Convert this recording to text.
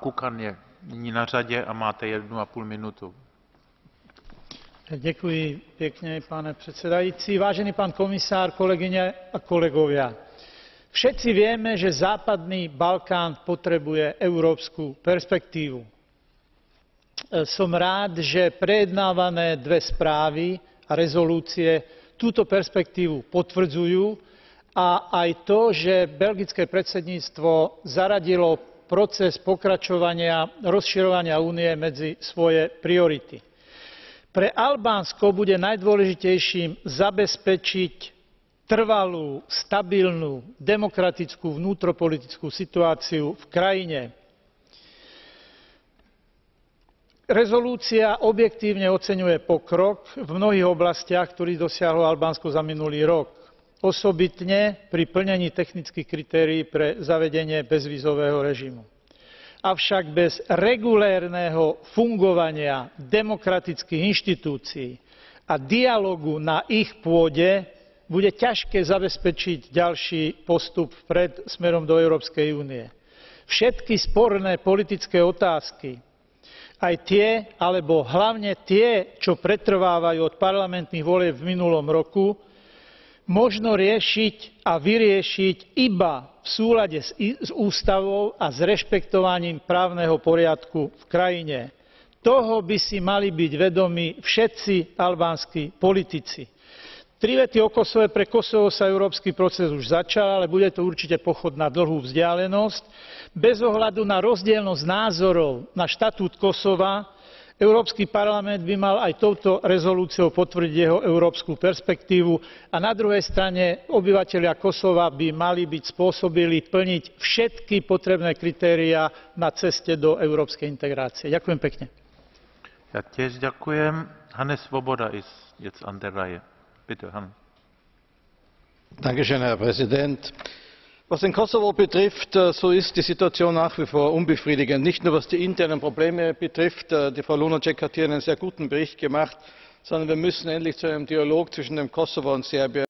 Kukan je nyní na řadě a máte 1,5 minutu. Ďakujem pekne, pane predsedajúci. Vážený pán komisár, kolegyne a kolegovia. Všetci vieme, že západný Balkán potrebuje európsku perspektívu. Som rád, že prejednávané dve správy a rezolúcie túto perspektívu potvrdzujú a aj to, že belgické predsedníctvo zaradilo proces pokračovania rozširovania únie medzi svoje priority. Pre Albánsko bude najdôležitejším zabezpečiť trvalú, stabilnú, demokratickú vnútropolitickú situáciu v krajine. Rezolúcia objektívne oceňuje pokrok v mnohých oblastiach, ktorý dosiahlo Albánsko za minulý rok. Osobitne pri plnení technických kritérií pre zavedenie bezvízového režimu. Avšak bez regulérneho fungovania demokratických inštitúcií a dialógu na ich pôde bude ťažké zabezpečiť ďalší postup vpred smerom do Európskej únie. Všetky sporné politické otázky, aj tie, alebo hlavne tie, čo pretrvávajú od parlamentných volieb v minulom roku, možno riešiť a vyriešiť iba v súlade s ústavou a s rešpektovaním právneho poriadku v krajine. Toho by si mali byť vedomí všetci albánski politici. 3 vety o Kosove. Pre Kosovo sa európsky proces už začal, ale bude to určite pochod na dlhú vzdialenosť. Bez ohľadu na rozdielnosť názorov na štatút Kosova, Európsky parlament by mal aj touto rezolúciou potvrdiť jeho európsku perspektívu a na druhej strane obyvatelia Kosova by mali byť spôsobili plniť všetky potrebné kritériá na ceste do európskej integrácie. Ďakujem pekne. Ja tiež ďakujem. Hannes Swoboda ist jetzt an der Reihe. Bitte, Hannes. Dankeschön, Herr Präsident. Was den Kosovo betrifft, so ist die Situation nach wie vor unbefriedigend. Nicht nur was die internen Probleme betrifft, die Frau Lunacek hat hier einen sehr guten Bericht gemacht, sondern wir müssen endlich zu einem Dialog zwischen dem Kosovo und Serbien